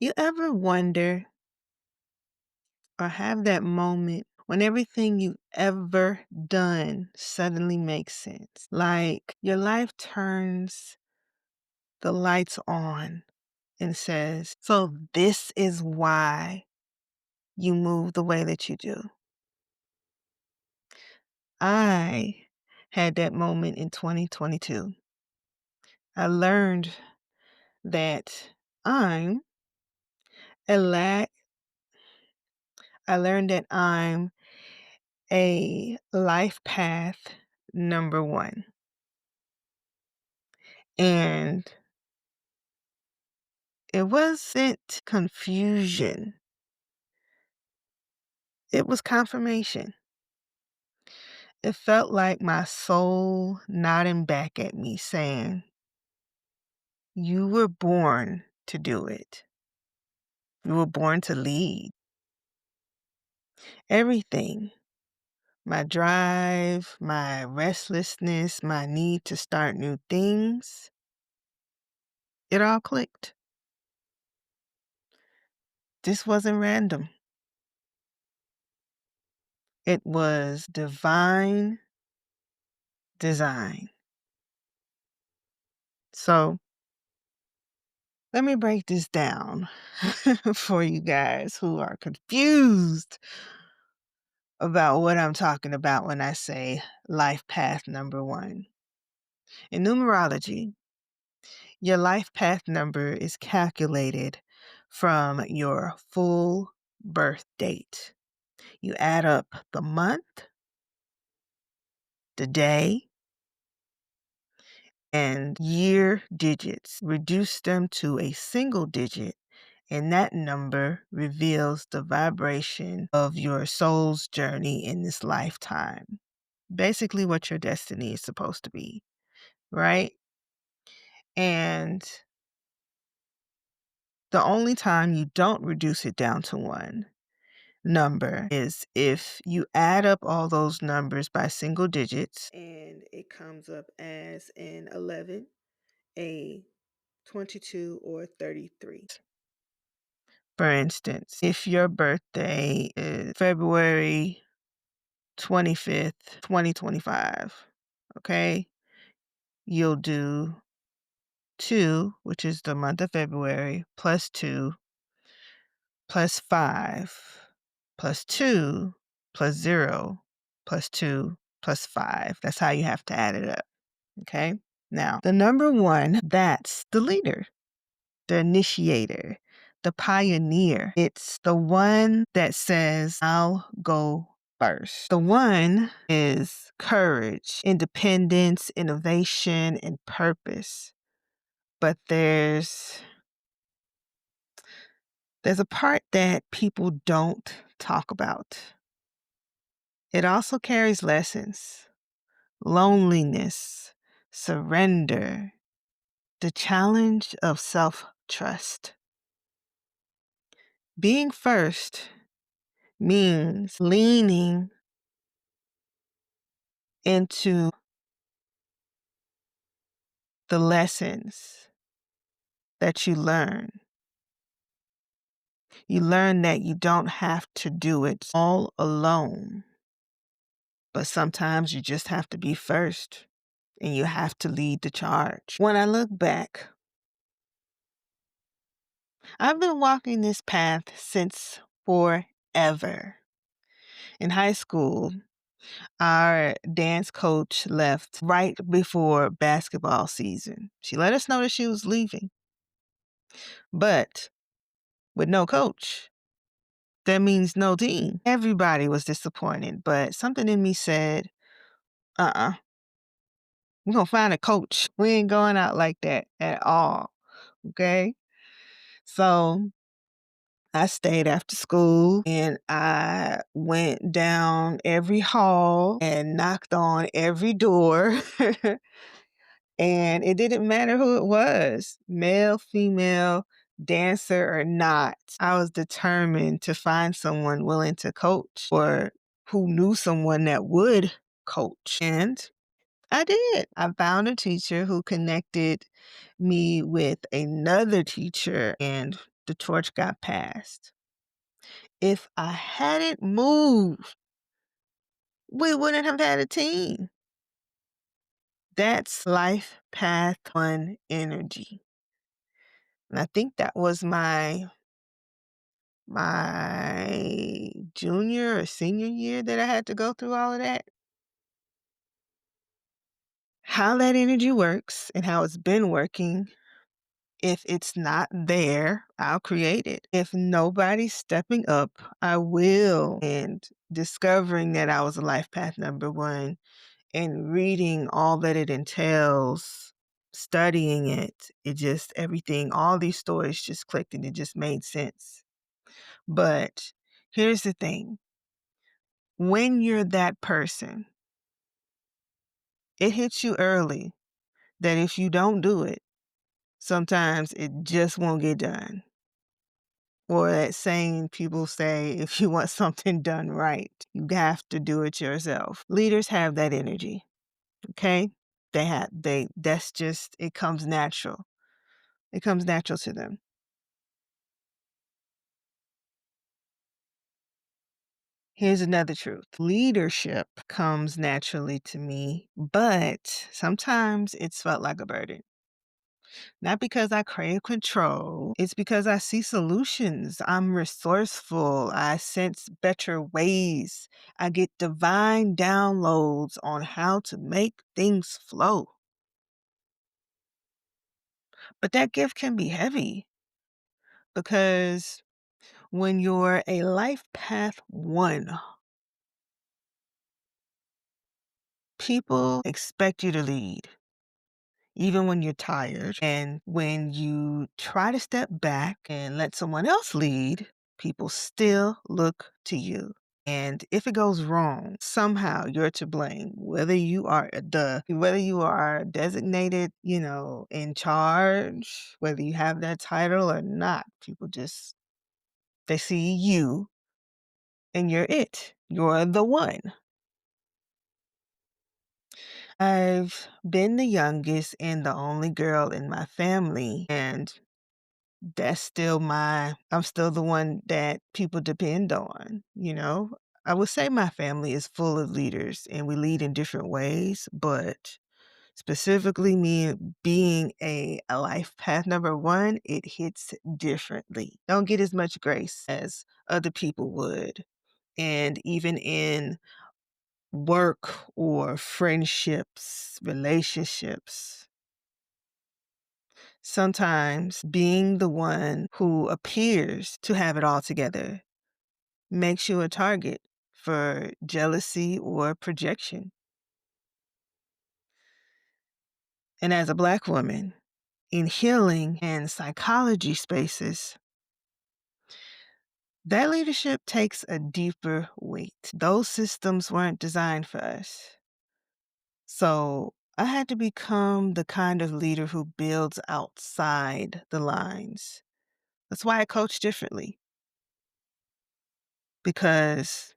You ever wonder or have that moment when everything you've ever done suddenly makes sense? Like your life turns the lights on and says, so this is why you move the way that you do. I had that moment in 2022. I learned that I'm a la- I learned that I'm a life path number 1. And it wasn't confusion. It was confirmation. It felt like my soul nodding back at me saying, you were born to do it. You were born to lead. Everything. My drive, my restlessness, my need to start new things. It all clicked. This wasn't random. It was divine design. So let me break this down for you guys who are confused about what I'm talking about when I say life path number 1. In numerology, your life path number is calculated from your full birth date. You add up the month, the day, and year digits, reduce them to a single digit, and that number reveals the vibration of your soul's journey in this lifetime. Basically, what your destiny is supposed to be, right? And the only time you don't reduce it down to one number is if you add up all those numbers by single digits and it comes up as an 11, a 22, or 33. For instance, if your birthday is February 25th, 2025, okay, you'll do 2, which is the month of February, plus 2, plus 5, plus 2, plus 0, plus 2, plus 5. That's how you have to add it up, okay? Now, the number 1, that's the leader, the initiator, the pioneer. It's the one that says, I'll go first. The 1 is courage, independence, innovation, and purpose. But there's a part that people don't talk about. It also carries lessons, loneliness, surrender, the challenge of self-trust. Being first means leaning into the lessons that you learn. You learn that you don't have to do it all alone, but sometimes you just have to be first and you have to lead the charge. When I look back, I've been walking this path since forever. In high school, our dance coach left right before basketball season. She let us know that she was leaving. But with no coach, that means no team. Everybody was disappointed, but something in me said, we're going to find a coach. We ain't going out like that at all. Okay? So I stayed after school and I went down every hall and knocked on every door. And it didn't matter who it was, male, female, dancer or not. I was determined to find someone willing to coach or who knew someone that would coach. And I did. I found a teacher who connected me with another teacher, and the torch got passed. If I hadn't moved, we wouldn't have had a team. That's life path 1 energy. And I think that was my junior or senior year that I had to go through all of that. How that energy works and how it's been working, if it's not there, I'll create it. If nobody's stepping up, I will. And discovering that I was a life path number 1 and reading all that it entails, studying it, it just, everything, all these stories just clicked and it just made sense. But here's the thing. When you're that person, it hits you early that if you don't do it, sometimes it just won't get done. Or that saying people say, if you want something done right, you have to do it yourself. Leaders have that energy, okay? That's just, it comes natural. It comes natural to them. Here's another truth. Leadership comes naturally to me, but sometimes it's felt like a burden. Not because I crave control, it's because I see solutions. I'm resourceful. I sense better ways. I get divine downloads on how to make things flow. But that gift can be heavy because when you're a life path 1, people expect you to lead. Even when you're tired. And when you try to step back and let someone else lead, people still look to you. And if it goes wrong, somehow you're to blame, whether you are designated, in charge, whether you have that title or not. People just, they see you and you're it. You're the one. I've been the youngest and the only girl in my family, and I'm still the one that people depend on, I would say my family is full of leaders and we lead in different ways, but specifically me being a life path number 1, it hits differently. Don't get as much grace as other people would. And even in work or friendships, relationships, sometimes being the one who appears to have it all together makes you a target for jealousy or projection. And as a Black woman, in healing and psychology spaces, that leadership takes a deeper weight. Those systems weren't designed for us. So I had to become the kind of leader who builds outside the lines. That's why I coach differently. Because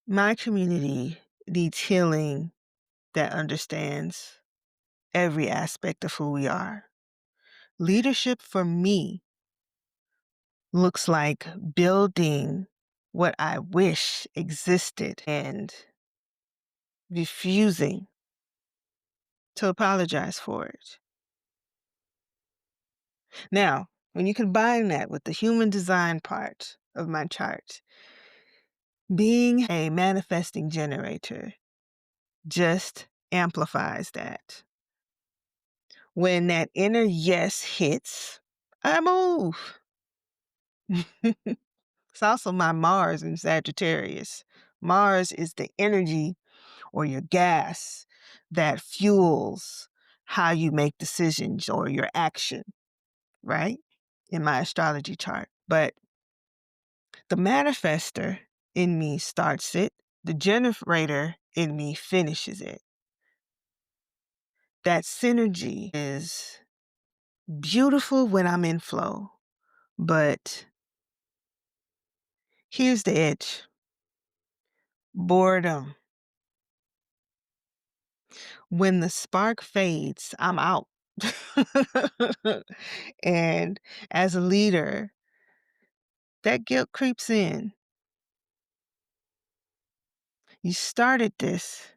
my community needs healing that understands every aspect of who we are. Leadership for me looks like building what I wish existed and refusing to apologize for it. Now, when you combine that with the human design part of my chart, being a manifesting generator just amplifies that. When that inner yes hits, I move. It's also my Mars in Sagittarius. Mars is the energy or your gas that fuels how you make decisions or your action, right? In my astrology chart. But the manifester in me starts it, the generator in me finishes it. That synergy is beautiful when I'm in flow, but here's the edge. Boredom. When the spark fades, I'm out. And as a leader, that guilt creeps in. You started this,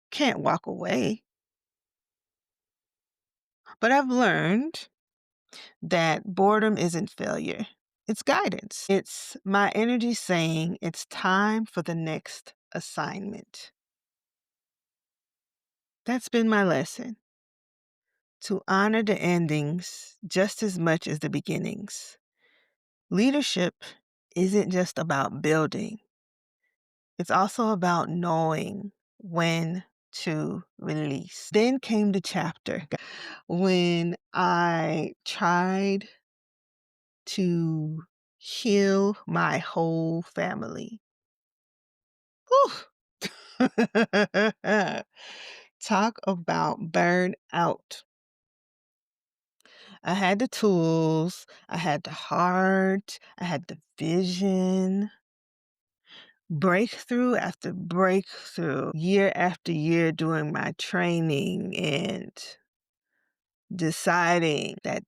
can't walk away. But I've learned that boredom isn't failure, it's guidance. It's my energy saying it's time for the next assignment. That's been my lesson, to honor the endings just as much as the beginnings. Leadership isn't just about building, it's also about knowing when to release. Then came the chapter when I tried to heal my whole family. Whew. Talk about burnout. I had the tools, I had the heart, I had the vision. Breakthrough after breakthrough, year after year doing my training and deciding that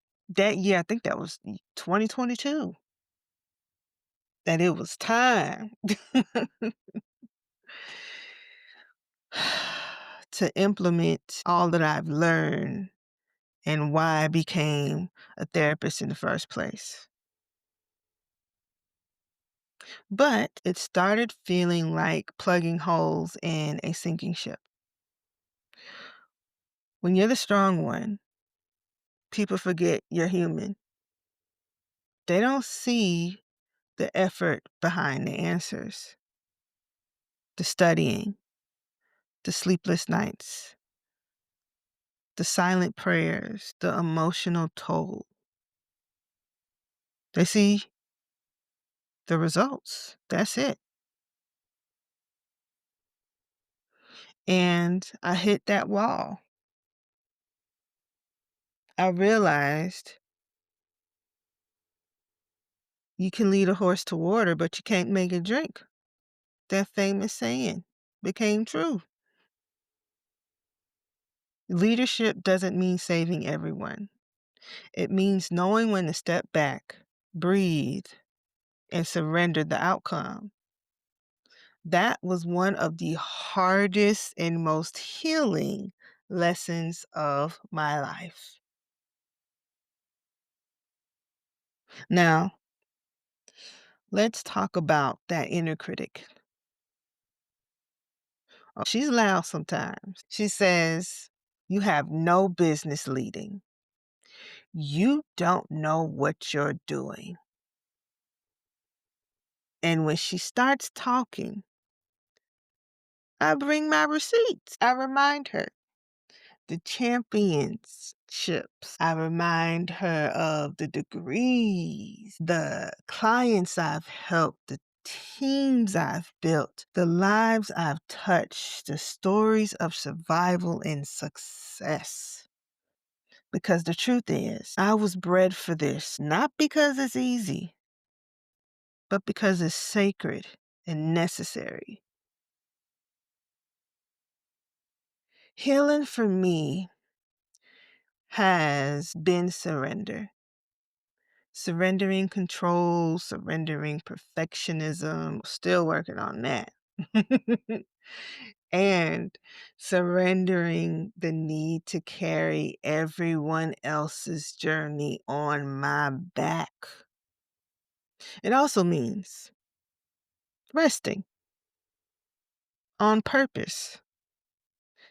year, I think that was 2022, that it was time to implement all that I've learned and why I became a therapist in the first place. But it started feeling like plugging holes in a sinking ship. When you're the strong one, people forget you're human. They don't see the effort behind the answers, the studying, the sleepless nights, the silent prayers, the emotional toll. They see the results. That's it. And I hit that wall. I realized you can lead a horse to water, but you can't make it drink. That famous saying became true. Leadership doesn't mean saving everyone. It means knowing when to step back, breathe, and surrender the outcome. That was one of the hardest and most healing lessons of my life. Now, let's talk about that inner critic. Oh, she's loud sometimes. She says, "You have no business leading. You don't know what you're doing." And when she starts talking, I bring my receipts. I remind her the championships. I remind her of the degrees, the clients I've helped, the teams I've built, the lives I've touched, the stories of survival and success. Because the truth is, I was bred for this, not because it's easy, but because it's sacred and necessary. Healing for me has been surrender. Surrendering control, surrendering perfectionism, still working on that. And surrendering the need to carry everyone else's journey on my back. It also means resting on purpose.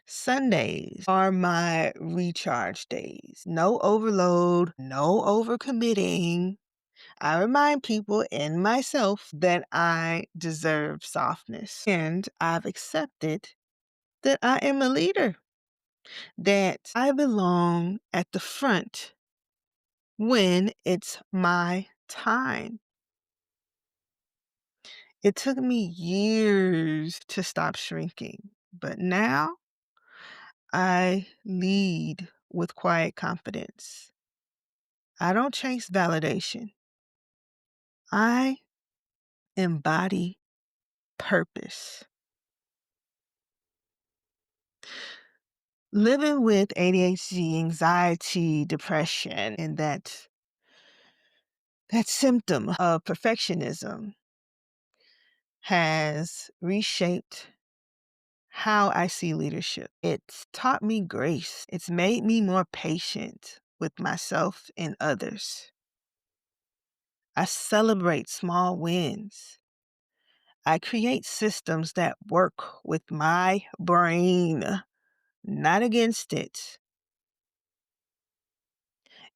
Sundays are my recharge days. No overload, no overcommitting. I remind people and myself that I deserve softness. And I've accepted that I am a leader, that I belong at the front when it's my time. It took me years to stop shrinking, but now I lead with quiet confidence. I don't chase validation. I embody purpose. Living with ADHD, anxiety, depression, and that symptom of perfectionism has reshaped how I see leadership. It's taught me grace. It's made me more patient with myself and others. I celebrate small wins. I create systems that work with my brain, not against it.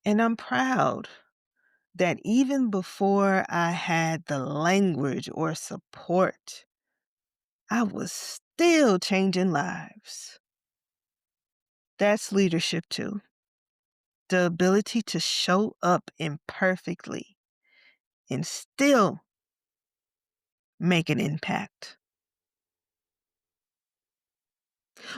And I'm proud that even before I had the language or support, I was still changing lives. That's leadership too. The ability to show up imperfectly and still make an impact.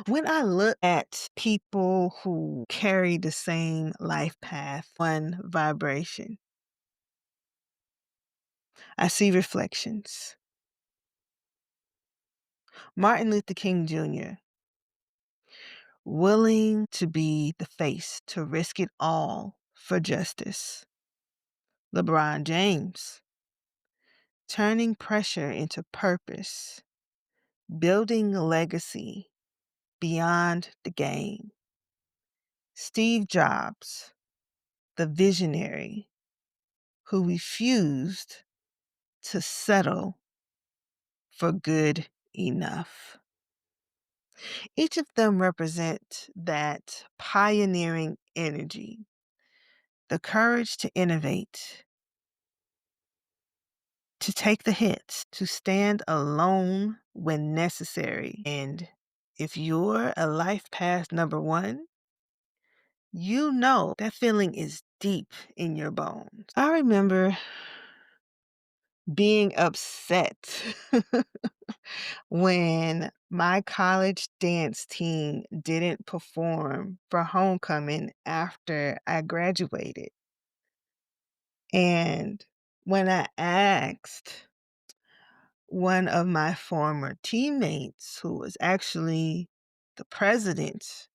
When I look at people who carry the same life path, one vibration, I see reflections. Martin Luther King Jr., willing to be the face, to risk it all for justice. LeBron James, turning pressure into purpose, building a legacy beyond the game. Steve Jobs, the visionary who refused to settle for good enough. Each of them represent that pioneering energy, the courage to innovate, to take the hits, to stand alone when necessary. And if you're a life path number one, you know that feeling is deep in your bones. I remember being upset when my college dance team didn't perform for homecoming after I graduated. And when I asked one of my former teammates, who was actually the president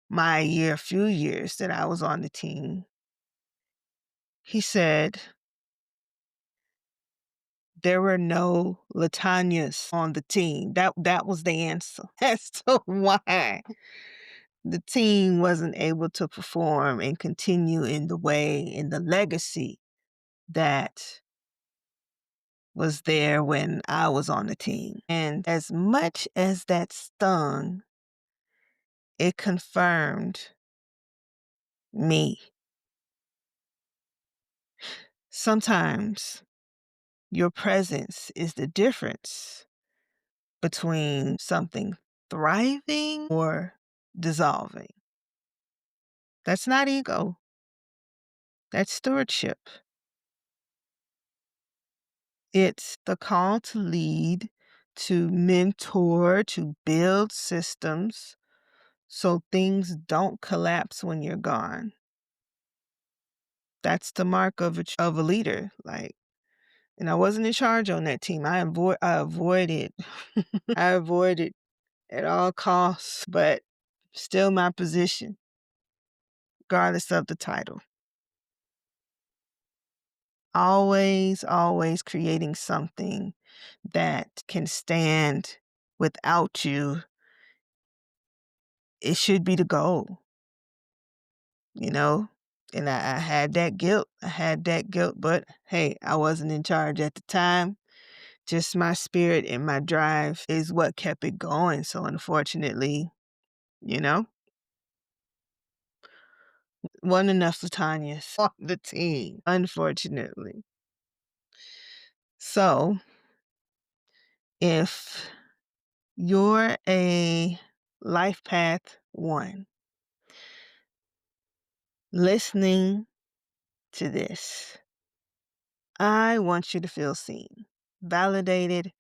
my few years that I was on the team, he said, there were no Latonyas on the team. That was the answer as to why the team wasn't able to perform and continue in the way, in the legacy that was there when I was on the team. And as much as that stung, it confirmed me. Sometimes your presence is the difference between something thriving or dissolving. That's not ego. That's stewardship. It's the call to lead, to mentor, to build systems so things don't collapse when you're gone. That's the mark of a leader. And I wasn't in charge on that team. I avoided I avoided at all costs, but still my position, regardless of the title. Always, always creating something that can stand without you. It should be the goal, you know? And I had that guilt. But hey, I wasn't in charge at the time. Just my spirit and my drive is what kept it going. So unfortunately, you know, wasn't enough Latonyas on the team, unfortunately. So if you're a life path one, listening to this, I want you to feel seen, validated,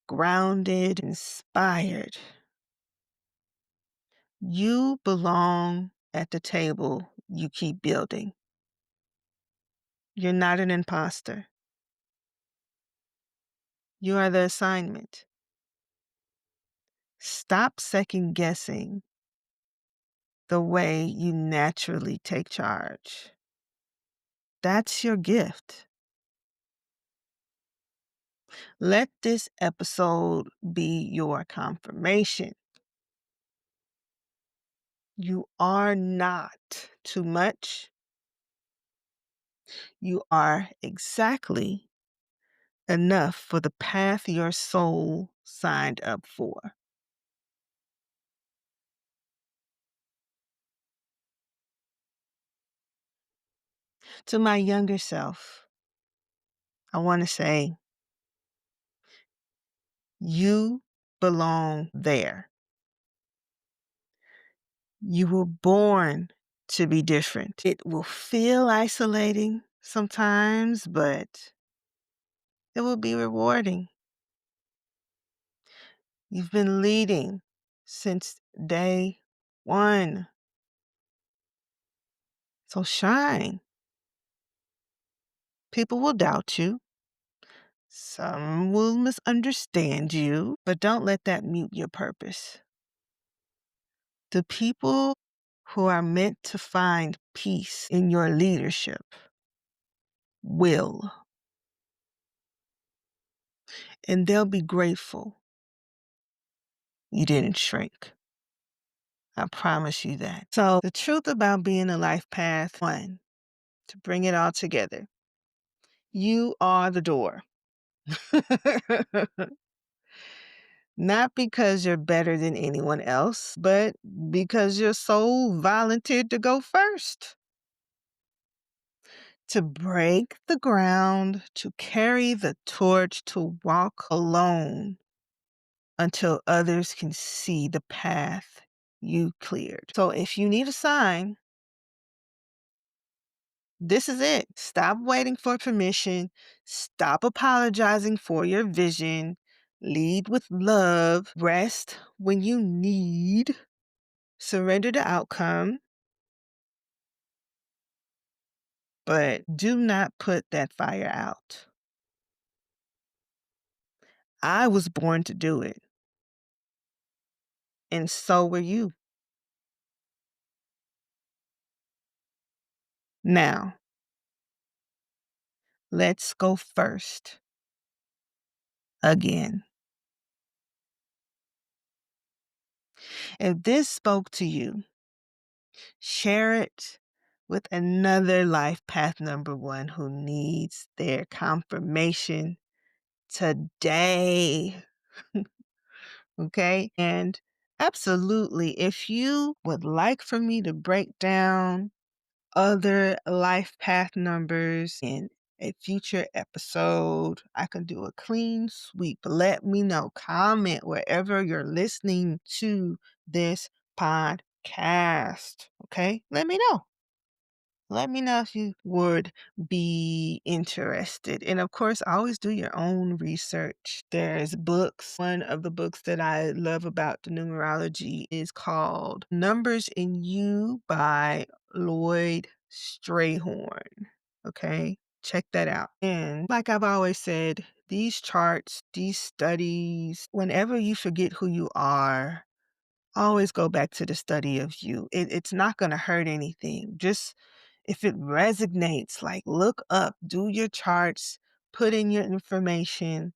grounded, inspired. You belong at the table you keep building. You're not an imposter. You are the assignment. Stop second guessing the way you naturally take charge. That's your gift. Let this episode be your confirmation. You are not too much. You are exactly enough for the path your soul signed up for. To my younger self, I want to say, you belong there. You were born to be different. It will feel isolating sometimes, but it will be rewarding. You've been leading since day one. So shine. People will doubt you. Some will misunderstand you, but don't let that mute your purpose. The people who are meant to find peace in your leadership will, and they'll be grateful you didn't shrink. I promise you that. So the truth about being a life path, one, to bring it all together, you are the door. Not because you're better than anyone else, but because your soul volunteered to go first. To break the ground, to carry the torch, to walk alone until others can see the path you cleared. So if you need a sign, this is it. Stop waiting for permission. Stop apologizing for your vision. Lead with love. Rest when you need. Surrender the outcome. But do not put that fire out. I was born to do it. And so were you. Now, let's go first. Again. If this spoke to you, share it with another life path number one who needs their confirmation today. Okay? And absolutely, if you would like for me to break down other life path numbers in a future episode, I can do a clean sweep. Let me know. Comment wherever you're listening to this podcast. Okay? Let me know. Let me know if you would be interested. And of course, always do your own research. There's books. One of the books that I love about the numerology is called Numbers in You by Lloyd Strayhorn. Okay? Check that out. And like I've always said, these charts, these studies, whenever you forget who you are, always go back to the study of you. It's not going to hurt anything. Just if it resonates, like look up, do your charts, put in your information,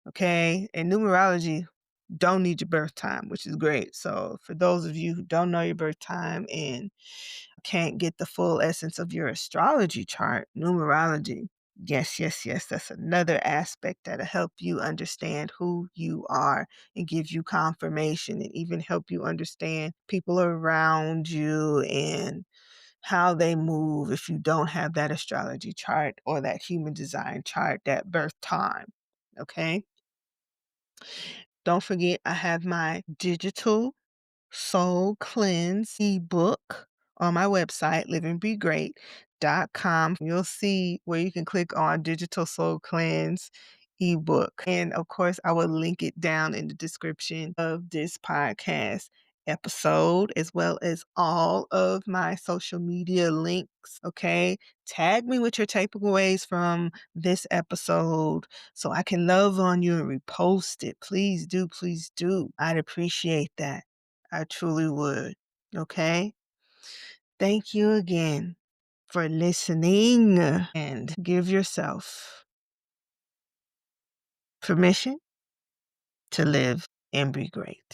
okay? And numerology don't need your birth time, which is great. So for those of you who don't know your birth time and can't get the full essence of your astrology chart, numerology, yes, yes, yes, that's another aspect that'll help you understand who you are and give you confirmation and even help you understand people around you and how they move if you don't have that astrology chart or that human design chart, that birth time. Okay? Don't forget, I have my digital soul cleanse ebook on my website, livingbegreat.com. You'll see where you can click on digital soul cleanse ebook. And of course, I will link it down in the description of this podcast. episode, as well as all of my social media links, okay? Tag me with your takeaways from this episode so I can love on you and repost it. Please do, please do. I'd appreciate that. I truly would, okay? Thank you again for listening, and give yourself permission to live and be great.